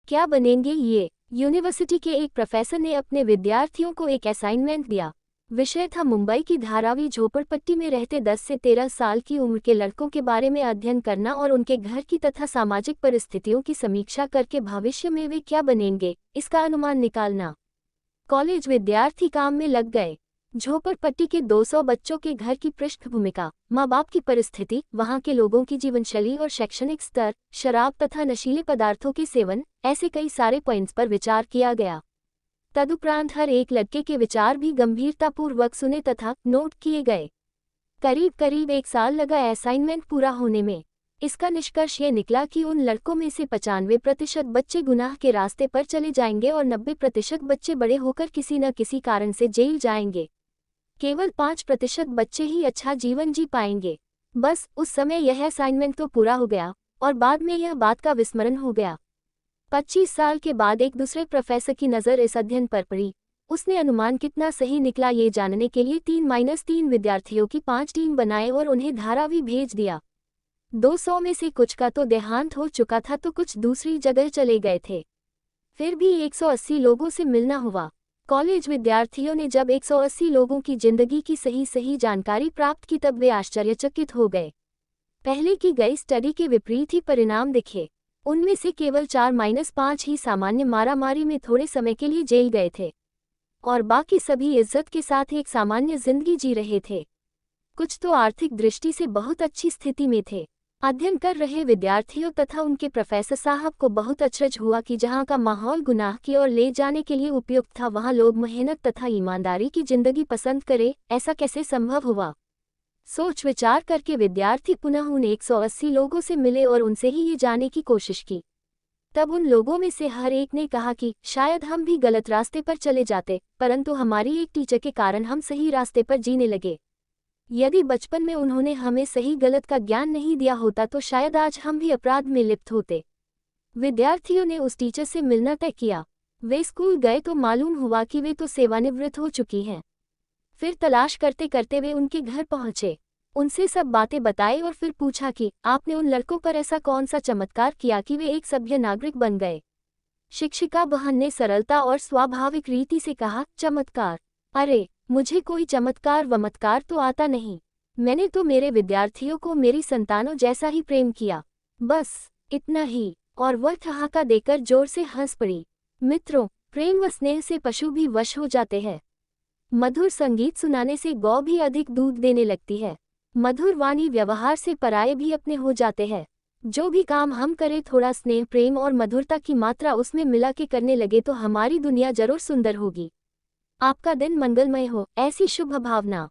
क्या बनेंगे ये? यूनिवर्सिटी के एक प्रोफेसर ने अपने विद्यार्थियों को एक असाइनमेंट दिया। विषय था मुंबई की धारावी झोपड़पट्टी में रहते 10 से 13 साल की उम्र के लड़कों के बारे में अध्ययन करना और उनके घर की तथा सामाजिक परिस्थितियों की समीक्षा करके भविष्य में वे क्या बनेंगे, इसका अनुमान निकालना। कॉलेज विद्यार्थी काम में लग गए। झोपड़पट्टी के 200 बच्चों के घर की पृष्ठभूमिका, माँ बाप की परिस्थिति, वहाँ के लोगों की जीवनशैली और शैक्षणिक स्तर, शराब तथा नशीले पदार्थों के सेवन, ऐसे कई सारे पॉइंट्स पर विचार किया गया। तदुपरांत हर एक लड़के के विचार भी गंभीरतापूर्वक सुने तथा नोट किए गए। करीब करीब 1 साल लगा असाइनमेंट पूरा होने में। इसका निष्कर्ष ये निकला कि उन लड़कों में से 95% बच्चे गुनाह के रास्ते पर चले जाएंगे और 90% बच्चे बड़े होकर किसी न किसी कारण से जेल जाएंगे। केवल 5% बच्चे ही अच्छा जीवन जी पाएंगे। बस उस समय यह असाइनमेंट तो पूरा हो गया और बाद में यह बात का विस्मरण हो गया। 25 साल के बाद एक दूसरे प्रोफेसर की नज़र इस अध्ययन पर पड़ी। उसने अनुमान कितना सही निकला ये जानने के लिए 3-3 विद्यार्थियों की 5 टीम बनाए और उन्हें धारावी भेज दिया। 200 में से कुछ का तो देहांत हो चुका था तो कुछ दूसरी जगह चले गए थे। फिर भी 180 लोगों से मिलना हुआ। कॉलेज विद्यार्थियों ने जब 180 लोगों की जिंदगी की सही जानकारी प्राप्त की तब वे आश्चर्यचकित हो गए। पहले की गई स्टडी के विपरीत ही परिणाम दिखे। उनमें से केवल 4-5 ही सामान्य मारामारी में थोड़े समय के लिए जेल गए थे और बाकी सभी इज्जत के साथ एक सामान्य जिंदगी जी रहे थे। कुछ तो आर्थिक दृष्टि से बहुत अच्छी स्थिति में थे। अध्ययन कर रहे विद्यार्थियों तथा उनके प्रोफेसर साहब को बहुत अचरज हुआ कि जहां का माहौल गुनाह की ओर ले जाने के लिए उपयुक्त था वहां लोग मेहनत तथा ईमानदारी की जिंदगी पसंद करें। ऐसा कैसे संभव हुआ? सोच विचार करके विद्यार्थी पुनः उन 180 लोगों से मिले और उनसे ही ये जानने की कोशिश की। तब उन लोगों में से हर एक ने कहा कि शायद हम भी गलत रास्ते पर चले जाते, परंतु हमारी एक टीचर के कारण हम सही रास्ते पर जीने लगे। यदि बचपन में उन्होंने हमें सही गलत का ज्ञान नहीं दिया होता तो शायद आज हम भी अपराध में लिप्त होते। विद्यार्थियों ने उस टीचर से मिलना तय किया। वे स्कूल गए तो मालूम हुआ कि वे तो सेवानिवृत्त हो चुकी हैं। फिर तलाश करते करते वे उनके घर पहुंचे, उनसे सब बातें बताई और फिर पूछा कि आपने उन लड़कों पर ऐसा कौन सा चमत्कार किया कि वे एक सभ्य नागरिक बन गए। शिक्षिका बहन ने सरलता और स्वाभाविक रीति से कहा, चमत्कार? अरे, मुझे कोई चमत्कार वमत्कार तो आता नहीं। मैंने तो मेरे विद्यार्थियों को मेरी संतानों जैसा ही प्रेम किया, बस इतना ही। और वह ठहाका देकर जोर से हंस पड़ी। मित्रों, प्रेम व स्नेह से पशु भी वश हो जाते हैं। मधुर संगीत सुनाने से गौ भी अधिक दूध देने लगती है। मधुर वाणी व्यवहार से पराये भी अपने हो जाते हैं। जो भी काम हम करें थोड़ा स्नेह प्रेम और मधुरता की मात्रा उसमें मिला के करने लगे तो हमारी दुनिया जरूर सुंदर होगी। आपका दिन मंगलमय हो, ऐसी शुभ भावना।